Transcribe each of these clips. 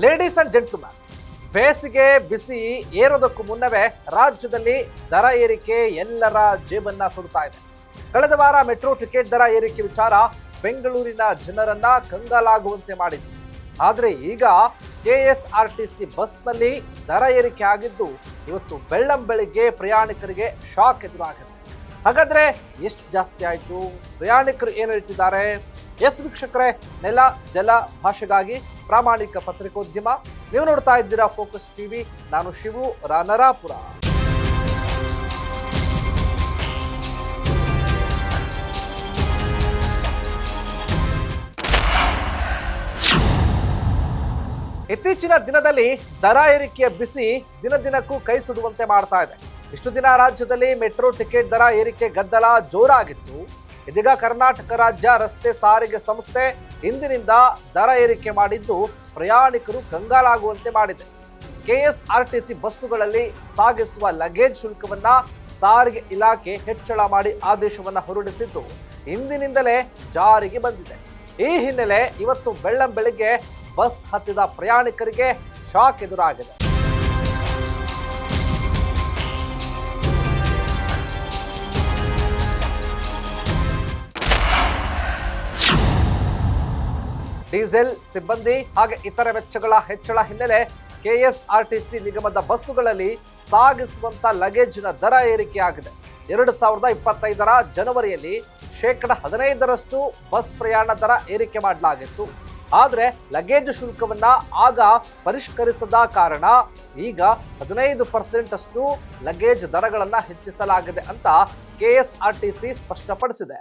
Ladies and gentleman, ಬೇಸಿಗೆ ಬಿಸಿ ಏರೋದಕ್ಕೂ ಮುನ್ನವೇ ರಾಜ್ಯದಲ್ಲಿ ದರ ಏರಿಕೆ ಎಲ್ಲರ ಜೇಬನ್ನ ಸುಡ್ತಾ ಇದೆ. ಕಳೆದ ವಾರ ಮೆಟ್ರೋ ಟಿಕೆಟ್ ದರ ಏರಿಕೆ ವಿಚಾರ ಬೆಂಗಳೂರಿನ ಜನರನ್ನ ಕಂಗಾಲಾಗುವಂತೆ ಮಾಡಿದೆ. ಆದರೆ ಈಗ ಕೆಎಸ್ಆರ್ಟಿಸಿ ಬಸ್ನಲ್ಲಿ ದರ ಏರಿಕೆ ಆಗಿದ್ದು ಇವತ್ತು ಬೆಳ್ಳಂಬೆಳಿಗ್ಗೆ ಪ್ರಯಾಣಿಕರಿಗೆ ಶಾಕ್ ಎದುರಾಗಿದೆ. ಹಾಗಾದ್ರೆ ಎಷ್ಟು ಜಾಸ್ತಿ ಆಯಿತು? ಪ್ರಯಾಣಿಕರು ಏನು ಹೇಳ್ತಿದ್ದಾರೆ? ಎಸ್ ವೀಕ್ಷಕರೇ, ನೆಲ ಜಲ ಭಾಷೆಗಾಗಿ ಪ್ರಾಮಾಣಿಕ ಪತ್ರಿಕೋದ್ಯಮ. ನೀವು ನೋಡ್ತಾ ಇದ್ದೀರಾ ಫೋಕಸ್ ಟಿವಿ. ನಾನು ಶಿವು ರಾನರಾಪುರ. ಇತ್ತೀಚಿನ ದಿನದಲ್ಲಿ ದರ ಏರಿಕೆಯ ಬಿಸಿ ದಿನ ದಿನಕ್ಕೂ ಕೈ ಸುಡುವಂತೆ ಮಾಡ್ತಾ ಇದೆ. ಇಷ್ಟು ದಿನ ರಾಜ್ಯದಲ್ಲಿ ಮೆಟ್ರೋ ಟಿಕೆಟ್ ದರ ಏರಿಕೆ ಗದ್ದಲ ಜೋರಾಗಿತ್ತು. ಇದೀಗ ಕರ್ನಾಟಕ ರಾಜ್ಯ ರಸ್ತೆ ಸಾರಿಗೆ ಸಂಸ್ಥೆ ಇಂದಿನಿಂದ ದರ ಏರಿಕೆ ಮಾಡಿದ್ದು ಪ್ರಯಾಣಿಕರು ಕಂಗಾಲಾಗುವಂತೆ ಮಾಡಿದೆ. ಕೆಎಸ್ಆರ್ಟಿಸಿ ಬಸ್ಸುಗಳಲ್ಲಿ ಸಾಗಿಸುವ ಲಗೇಜ್ ಶುಲ್ಕವನ್ನ ಸಾರಿಗೆ ಇಲಾಖೆ ಹೆಚ್ಚಳ ಮಾಡಿ ಆದೇಶವನ್ನ ಹೊರಡಿಸಿದ್ದು ಇಂದಿನಿಂದಲೇ ಜಾರಿಗೆ ಬಂದಿದೆ. ಈ ಹಿನ್ನೆಲೆ ಇವತ್ತು ಬೆಳ್ಳಂಬೆಳಿಗ್ಗೆ ಬಸ್ ಹತ್ತಿದ ಪ್ರಯಾಣಿಕರಿಗೆ ಶಾಕ್ ಎದುರಾಗಿದೆ. ಡೀಸೆಲ್, ಸಿಬ್ಬಂದಿ ಹಾಗೆ ಇತರೆ ವೆಚ್ಚಗಳ ಹೆಚ್ಚಳ ಹಿನ್ನೆಲೆ ಕೆಎಸ್ಆರ್ಟಿಸಿ ನಿಗಮದ ಬಸ್ಸುಗಳಲ್ಲಿ ಸಾಗಿಸುವಂತ ಲಗೇಜಿನ ದರ ಏರಿಕೆಯಾಗಿದೆ. 2025ರ ಜನವರಿಯಲ್ಲಿ 15% ಬಸ್ ಪ್ರಯಾಣ ದರ ಏರಿಕೆ ಮಾಡಲಾಗಿತ್ತು. ಆದರೆ ಲಗೇಜ್ ಶುಲ್ಕವನ್ನ ಆಗ ಪರಿಷ್ಕರಿಸದ ಕಾರಣ ಈಗ 15% ಅಷ್ಟು ಲಗೇಜ್ ದರಗಳನ್ನ ಹೆಚ್ಚಿಸಲಾಗಿದೆ ಅಂತ ಕೆಎಸ್ಆರ್ಟಿಸಿ ಸ್ಪಷ್ಟಪಡಿಸಿದೆ.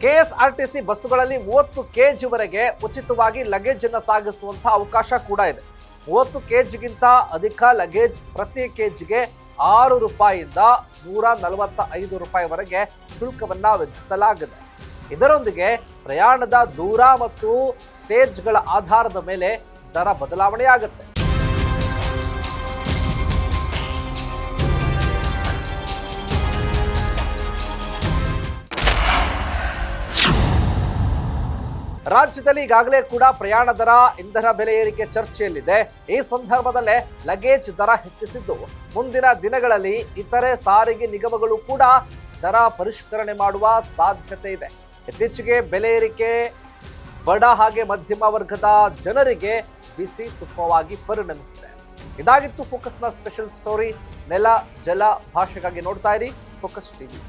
ಕೆಎಸ್ಆರ್ಟಿಸಿ ಬಸ್ಸುಗಳಲ್ಲಿ 30 kgವರೆಗೆ ಉಚಿತವಾಗಿ ಲಗೇಜ್ ಅನ್ನು ಸಾಗಿಸುವಂತಹ ಅವಕಾಶ ಕೂಡ ಇದೆ. 30 kgಗಿಂತ ಅಧಿಕ ಲಗೇಜ್ ಪ್ರತಿ ಕೆಜಿಗೆ 6 ರೂಪಾಯಿಯಿಂದ 145 ರೂಪಾಯಿವರೆಗೆ ಶುಲ್ಕವನ್ನ ವಿಧಿಸಲಾಗಿದೆ. ಇದರೊಂದಿಗೆ ಪ್ರಯಾಣದ ದೂರ ಮತ್ತು ಸ್ಟೇಜ್ಗಳ ಆಧಾರದ ಮೇಲೆ ದರ ಬದಲಾವಣೆಯಾಗುತ್ತೆ. ರಾಜ್ಯದಲ್ಲಿ ಈಗಾಗಲೇ ಕೂಡ ಪ್ರಯಾಣ ದರ, ಇಂಧನ ಬೆಲೆ ಏರಿಕೆ ಚರ್ಚೆಯಲ್ಲಿದೆ. ಈ ಸಂದರ್ಭದಲ್ಲೇ ಲಗೇಜ್ ದರ ಹೆಚ್ಚಿಸಿದ್ದು ಮುಂದಿನ ದಿನಗಳಲ್ಲಿ ಇತರೆ ಸಾರಿಗೆ ನಿಗಮಗಳು ಕೂಡ ದರ ಪರಿಷ್ಕರಣೆ ಮಾಡುವ ಸಾಧ್ಯತೆ ಇದೆ. ಇತ್ತೀಚೆಗೆ ಬೆಲೆ ಏರಿಕೆ ಬಡ ಹಾಗೆ ಮಧ್ಯಮ ವರ್ಗದ ಜನರಿಗೆ ಬಿಸಿ ತುಪ್ಪವಾಗಿ ಪರಿಣಮಿಸಿದೆ. ಇದಾಗಿತ್ತು ಫೋಕಸ್ನ ಸ್ಪೆಷಲ್ ಸ್ಟೋರಿ. ನೆಲ ಜಲ ಭಾಷೆಗಾಗಿ ನೋಡ್ತಾ ಇರಿ ಫೋಕಸ್ ಟಿವಿ.